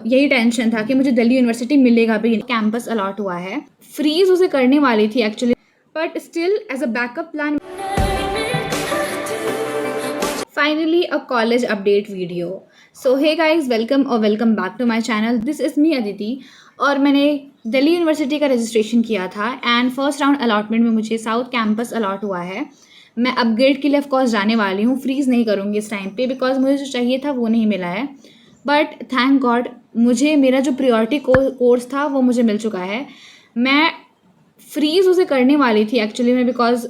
यही टेंशन था कि मुझे दिल्ली यूनिवर्सिटी मिलेगा भी, कैंपस अलॉट हुआ है। फ्रीज उसे करने वाली थी actually, but still as a backup plan finally a college update video. So hey guys, welcome or welcome back to my channel. This is me Aditi और मैंने दिल्ली यूनिवर्सिटी का रजिस्ट्रेशन किया था एंड फर्स्ट राउंड अलॉटमेंट में मुझे south campus allot हुआ है। मैं अपग्रेड के लिए ऑफकोर्स जाने वाली हूँ, फ्रीज नहीं करूँगी इस टाइम पे बिकॉज मुझे जो चाहिए था वो नहीं मिला है। बट थैंक गॉड मुझे मेरा जो प्रियोरिटी कोर्स था वो मुझे मिल चुका है। मैं फ्रीज उसे करने वाली थी एक्चुअली में बिकॉज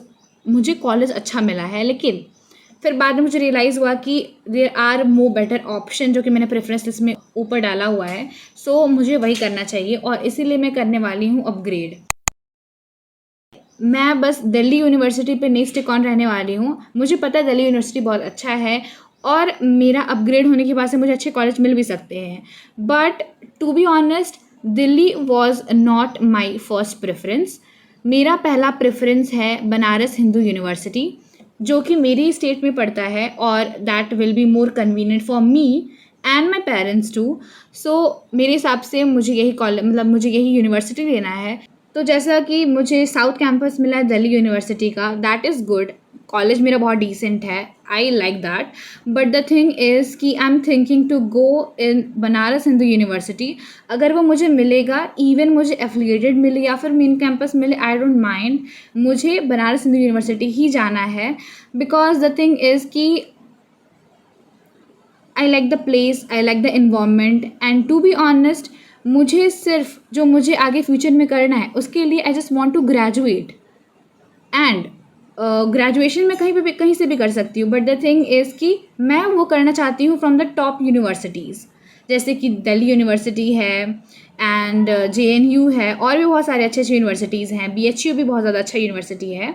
मुझे कॉलेज अच्छा मिला है, लेकिन फिर बाद में मुझे रियलाइज़ हुआ कि there are more better option जो कि मैंने प्रेफरेंस लिस्ट में ऊपर डाला हुआ है। सो मुझे वही करना चाहिए और इसीलिए मैं करने वाली हूँ अपग्रेड। मैं बस दिल्ली यूनिवर्सिटी पे नहीं स्टिक ऑन रहने वाली हूँ। मुझे पता है दिल्ली यूनिवर्सिटी बहुत अच्छा है और मेरा अपग्रेड होने के बाद से मुझे अच्छे कॉलेज मिल भी सकते हैं, but to be honest Delhi was not my first preference. मेरा पहला प्रेफरेंस है बनारस हिंदू यूनिवर्सिटी जो कि मेरी स्टेट में पड़ता है और that will be more convenient for me and my parents too. So मेरे हिसाब से मुझे यही कॉलेज मुझे यही यूनिवर्सिटी लेना है। तो जैसा कि मुझे साउथ कैंपस मिला है दिल्ली यूनिवर्सिटी का, दैट इज़ गुड। कॉलेज मेरा बहुत डिसेंट है, I like that. But the thing is कि I am thinking to go in Banaras Hindu university. अगर वो मुझे मिलेगा, इवन मुझे एफिलिएटेड मिले या फिर मेन कैंपस मिले, आई डोंट माइंड, मुझे बनारस हिंदू यूनिवर्सिटी ही जाना है। बिकॉज द थिंग इज़ कि I like the place, I like the environment and to be honest मुझे सिर्फ जो मुझे आगे फ्यूचर में करना है उसके लिए I just want to graduate and graduation में कहीं से भी कर सकती हूँ। बट द थिंग इज़ कि मैं वो करना चाहती हूँ फ्रॉम द टॉप यूनिवर्सिटीज़, जैसे कि दिल्ली यूनिवर्सिटी है एंड JNU है और भी बहुत सारे अच्छे अच्छे यूनिवर्सिटीज़ हैं। BHU भी बहुत ज़्यादा अच्छा यूनिवर्सिटी है।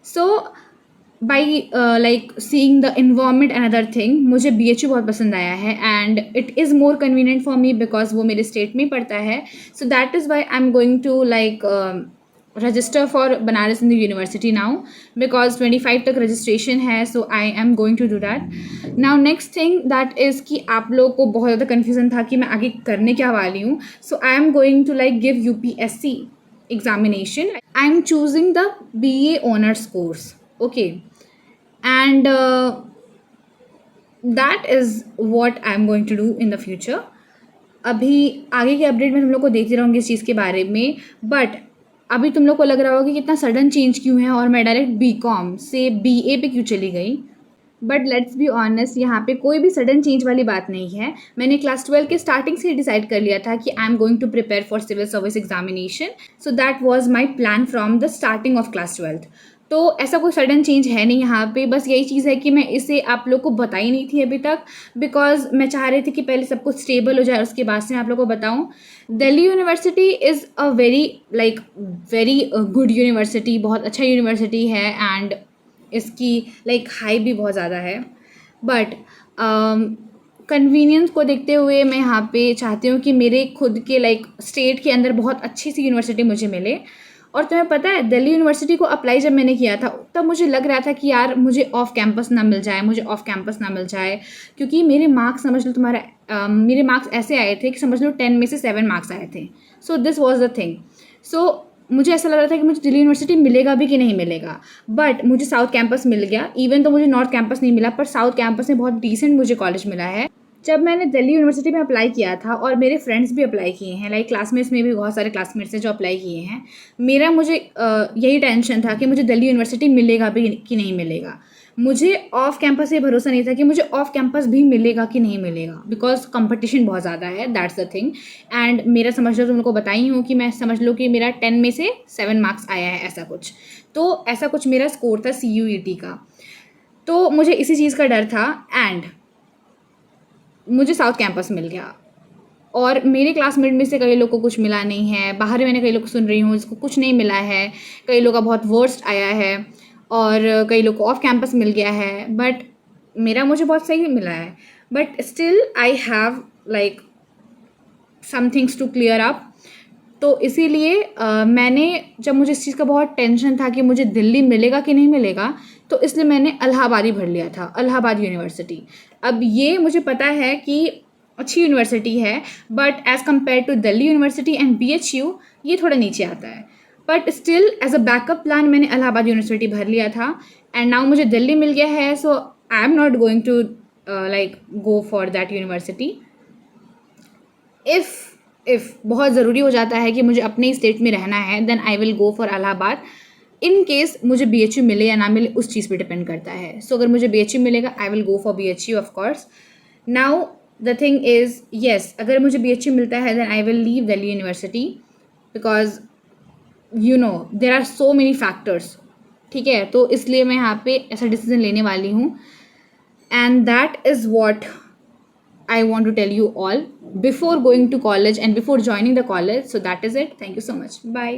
So by like seeing the environment and other thing मुझे BHU बहुत पसंद आया है and it is more convenient for me because वो मेरे स्टेट में पड़ता है। So that is why I am going to like register for Banaras Hindu University now because 25 तक registration है, so I am going to do that. Now next thing that is कि आप लोगों को बहुत ज़्यादा confusion था कि मैं आगे करने क्या वाली हूँ। So I am going to like give UPSC examination. I am choosing the BA honors course. Okay, and that is what I am going to do in the future. अभी आगे के अपडेट में हम लोग को देखते रहूँगी इस चीज़ के बारे में। बट अभी तुम लोग को लग रहा होगा कि कितना सडन चेंज क्यों है और मैं डायरेक्ट BCom से BA पे क्यों चली गई। बट लेट्स बी ऑनेस्ट, यहाँ पे कोई भी सडन चेंज वाली बात नहीं है। मैंने क्लास 12 के स्टार्टिंग से डिसाइड कर लिया था कि I am going to prepare for civil service examination. So that was my plan from the starting of class 12। तो ऐसा कोई सडन चेंज है नहीं यहाँ पे। बस यही चीज़ है कि मैं इसे आप लोग को बताई नहीं थी अभी तक बिकॉज मैं चाह रही थी कि पहले सब कुछ स्टेबल हो जाए, उसके बाद से मैं आप लोग को बताऊँ। Delhi university is a very good university, बहुत अच्छा यूनिवर्सिटी है एंड इसकी हाई भी बहुत ज़्यादा है। बट कन्वीनियंस को देखते हुए मैं यहाँ पे चाहती हूँ कि मेरे खुद के स्टेट के अंदर बहुत अच्छी सी यूनिवर्सिटी मुझे मिले। और तुम्हें पता है दिल्ली यूनिवर्सिटी को अप्लाई जब मैंने किया था तब मुझे लग रहा था कि यार मुझे ऑफ कैंपस ना मिल जाए, क्योंकि मेरे मार्क्स समझ लो मेरे मार्क्स ऐसे आए थे कि समझ लो 10 में से 7 मार्क्स आए थे। So this was the thing. So मुझे ऐसा लग रहा था कि मुझे दिल्ली यूनिवर्सिटी मिलेगा भी कि नहीं मिलेगा, बट मुझे साउथ कैंपस मिल गया। इवन तो मुझे नॉर्थ कैंपस नहीं मिला, पर साउथ कैंपस में बहुत डिसेंट मुझे कॉलेज मिला है। जब मैंने दिल्ली यूनिवर्सिटी में अप्लाई किया था और मेरे फ्रेंड्स भी अप्लाई किए हैं, क्लासमेट्स में भी बहुत सारे क्लासमेट्स हैं जो अप्लाई किए हैं, मुझे यही टेंशन था कि मुझे दिल्ली यूनिवर्सिटी मिलेगा भी कि नहीं मिलेगा। मुझे ऑफ कैंपस से भरोसा नहीं था कि मुझे ऑफ कैंपस भी मिलेगा कि नहीं मिलेगा बिकॉज कंपटीशन बहुत ज़्यादा है, दैट्स द थिंग। एंड मेरा समझ लो तुम लोग को बताई हूँ कि मैं समझ लो कि मेरा 10 में से 7 मार्क्स आया है, ऐसा कुछ। तो ऐसा कुछ मेरा स्कोर था CUET का। तो मुझे इसी चीज़ का डर था एंड मुझे साउथ कैंपस मिल गया। और मेरे क्लासमेट में से कई लोग को कुछ मिला नहीं है, बाहर मैंने कई लोग सुन रही हूँ जिसको कुछ नहीं मिला है, कई लोग का बहुत वर्स्ट आया है और कई लोग को ऑफ कैंपस मिल गया है। बट मुझे बहुत सही मिला है। But still I have some things to clear up. तो इसीलिए मैंने, जब मुझे इस चीज़ का बहुत टेंशन था कि मुझे दिल्ली मिलेगा कि नहीं मिलेगा, तो इसलिए मैंने इलाहाबाद ही भर लिया था, इलाहाबाद यूनिवर्सिटी। अब ये मुझे पता है कि अच्छी यूनिवर्सिटी है, but as compare to Delhi university and BHU ये थोड़ा नीचे आता है। But still as a backup plan मैंने इलाहाबाद यूनिवर्सिटी भर लिया था, एंड नाउ मुझे दिल्ली मिल गया है, so I am not going to like go for that university. If बहुत ज़रूरी हो जाता है कि मुझे अपने स्टेट में रहना है, then I will go for Allahabad. In case मुझे BHU मिले या ना मिले उस चीज़ पे डिपेंड करता है। सो अगर मुझे BHU मिलेगा, I will go for BHU of course. Now the thing is, yes, अगर मुझे BHU मिलता है then I will leave Delhi university, because you know there are so many factors. ठीक है, तो इसलिए मैं यहाँ पे ऐसा डिसीजन लेने वाली हूँ, and that is what I want to tell you all before going to college and before joining the college. So that is it. Thank you so much. Bye.